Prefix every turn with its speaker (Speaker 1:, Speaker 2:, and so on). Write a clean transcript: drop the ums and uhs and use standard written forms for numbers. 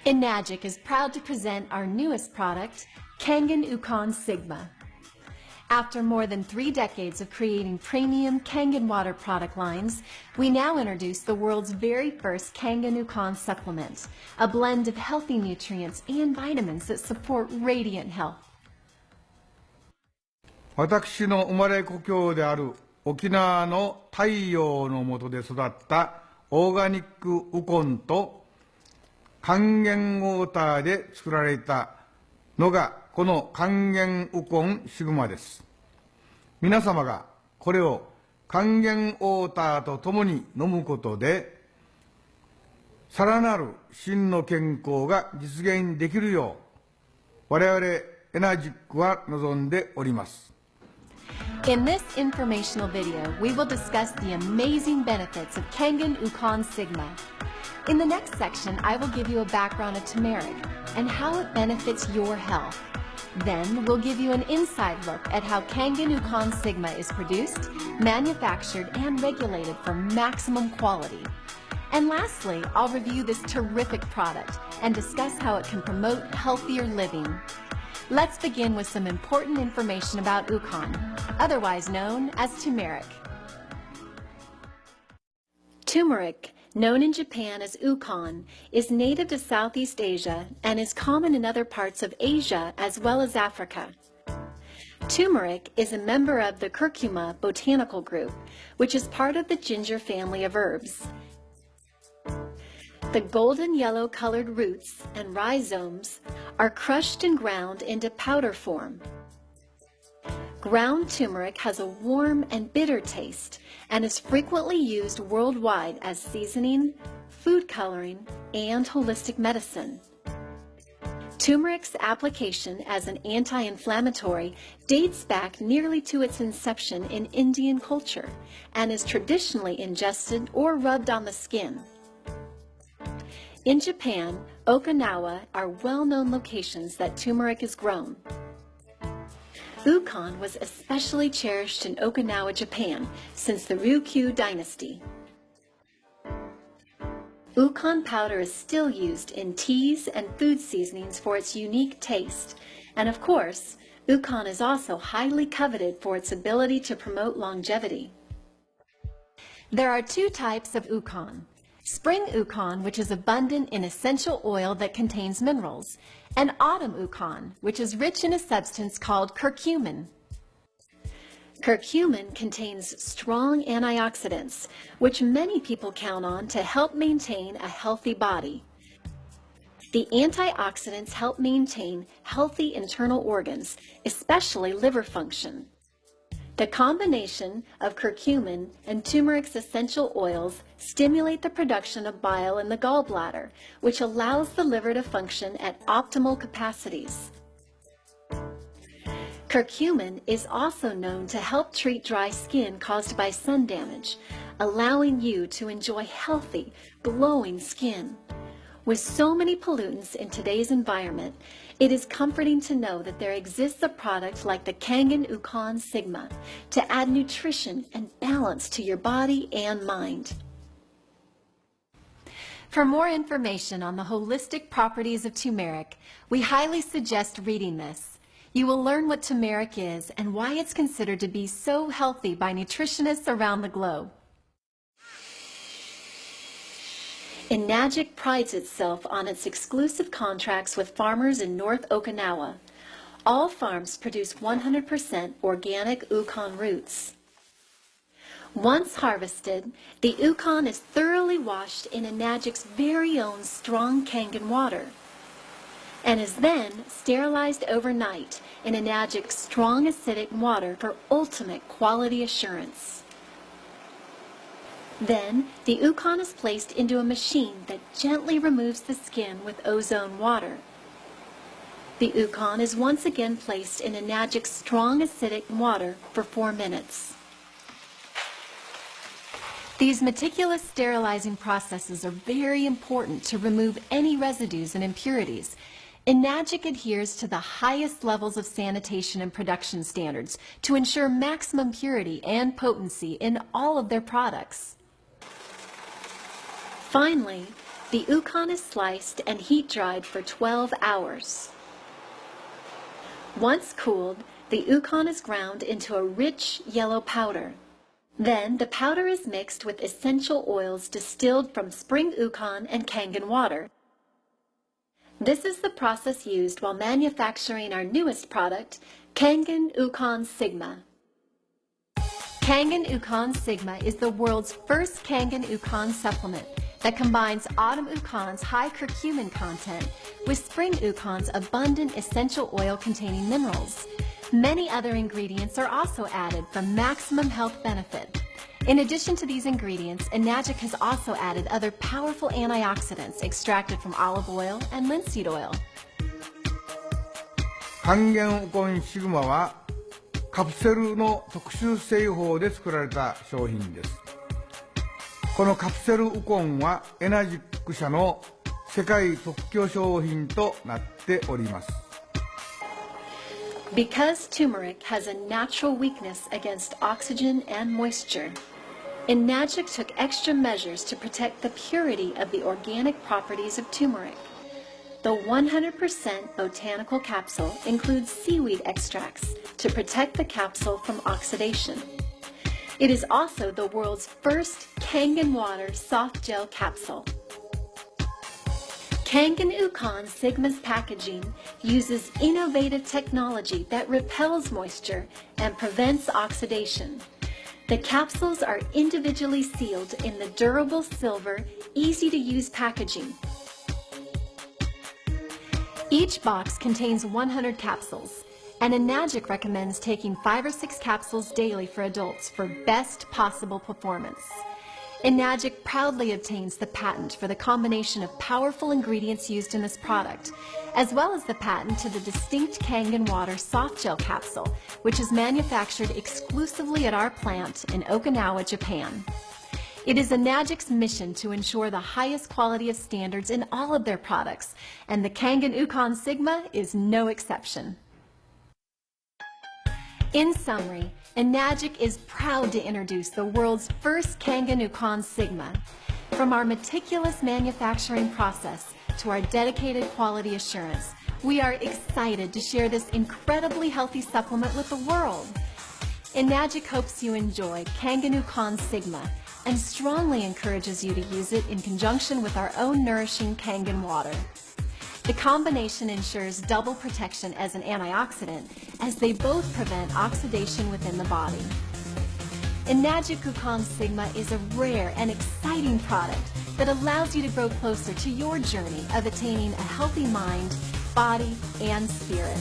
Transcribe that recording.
Speaker 1: Enagic is proud to present our newest product, KANGEN Ukon Sigma. After more than 3 decades of creating premium KANGEN water product lines, we now introduce the world's very first KANGEN Ukon supplement, a blend of healthy nutrients and vitamins that support radiant health.
Speaker 2: 私の生まれ故郷である沖縄の太陽の下で育ったオーガニックウコンと還元ウォーターで作られたのがこの還元ウコンシグマです。皆様がこれを還元ウォーターとともに飲むことでさらなる真の健康が実現できるよう我々エナジックは望んでおります。
Speaker 1: In this informational video, we will discuss the amazing benefits of KANGEN Ukon Sigma. In the next section, I will give you a background of Tumeric and how it benefits your health. Then, we'll give you an inside look at how KANGEN Ukon Sigma is produced, manufactured, and regulated for maximum quality. And lastly, I'll review this terrific product and discuss how it can promote healthier living. Let's begin with some important information about Ukon, otherwise known as Tumeric. Tumeric, known in Japan as Ukon, is native to Southeast Asia and is common in other parts of Asia as well as Africa. Tumeric is a member of the curcuma botanical group, which is part of the ginger family of herbs. The golden yellow colored roots and rhizomes are crushed and ground into powder form. Ground turmeric has a warm and bitter taste and is frequently used worldwide as seasoning, food coloring, and holistic medicine. Turmeric's application as an anti-inflammatory dates back nearly to its inception in Indian culture and is traditionally ingested or rubbed on the skin. In Japan, Okinawa are well-known locations that turmeric is grown. Ukon was especially cherished in Okinawa, Japan, since the Ryukyu dynasty. Ukon powder is still used in teas and food seasonings for its unique taste, and of course, Ukon is also highly coveted for its ability to promote longevity. There are 2 types of Ukon. Spring Ukon, which is abundant in essential oil that contains minerals, and autumn Ukon, which is rich in a substance called curcumin. Curcumin contains strong antioxidants, which many people count on to help maintain a healthy body. The antioxidants help maintain healthy internal organs, especially liver function. The combination of curcumin and turmeric's essential oils stimulate the production of bile in the gallbladder, which allows the liver to function at optimal capacities. Curcumin is also known to help treat dry skin caused by sun damage, allowing you to enjoy healthy, glowing skin. With so many pollutants in today's environment, it is comforting to know that there exists a product like the KANGEN Ukon Sigma to add nutrition and balance to your body and mind. For more information on the holistic properties of turmeric, we highly suggest reading this. You will learn what turmeric is and why it's considered to be so healthy by nutritionists around the globe. Enagic prides itself on its exclusive contracts with farmers in North Okinawa. All farms produce 100% organic Ukon roots. Once harvested, the Ukon is thoroughly washed in Enagic's very own strong KANGEN water and is then sterilized overnight in Enagic's strong acidic water for ultimate quality assurance. Then, the Ukon is placed into a machine that gently removes the skin with ozone water. The Ukon is once again placed in Enagic's strong acidic water for 4 minutes. These meticulous sterilizing processes are very important to remove any residues and impurities. Enagic adheres to the highest levels of sanitation and production standards to ensure maximum purity and potency in all of their products. Finally, the Ukon is sliced and heat dried for 12 hours. Once cooled, the Ukon is ground into a rich yellow powder. Then the powder is mixed with essential oils distilled from spring Ukon and KANGEN water. This is the process used while manufacturing our newest product, KANGEN Ukon Sigma. KANGEN Ukon Sigma is the world's first KANGEN Ukon supplement that combines autumn Ukon's high curcumin content with spring Ukon's abundant essential oil-containing minerals. Many other ingredients are also added for maximum health benefit. In addition to these ingredients, Enagic has also added other powerful antioxidants extracted from olive oil and linseed oil.
Speaker 2: KANGEN Ukon Sigma はカプセルの特殊製法で作られた商品です。このカプセルウコンはエナジック社の世界特許商品となっております。
Speaker 1: Because turmeric has a natural weakness against oxygen and moisture, Enagic took extra measures to protect the purity of the organic properties of turmeric. The 100% botanical capsule includes seaweed extracts to protect the capsule from oxidation. It is also the world's first KANGEN water soft gel capsule. KANGEN Ukon Sigma's packaging uses innovative technology that repels moisture and prevents oxidation. The capsules are individually sealed in the durable silver, easy-to-use packaging. Each box contains 100 capsules, and Enagic recommends taking 5 or 6 capsules daily for adults for best possible performance. Enagic proudly obtains the patent for the combination of powerful ingredients used in this product, as well as the patent to the distinct KANGEN water soft gel capsule, which is manufactured exclusively at our plant in Okinawa, Japan. It is Enagic's mission to ensure the highest quality of standards in all of their products, and the KANGEN Ukon Sigma is no exception. In summary, Enagic is proud to introduce the world's first KANGEN Ukon Sigma. From our meticulous manufacturing process to our dedicated quality assurance, we are excited to share this incredibly healthy supplement with the world. Enagic hopes you enjoy KANGEN Ukon Sigma and strongly encourages you to use it in conjunction with our own nourishing KANGEN water. The combination ensures double protection as an antioxidant, as they both prevent oxidation within the body. Enagic Ukon Sigma is a rare and exciting product that allows you to grow closer to your journey of attaining a healthy mind, body, and spirit.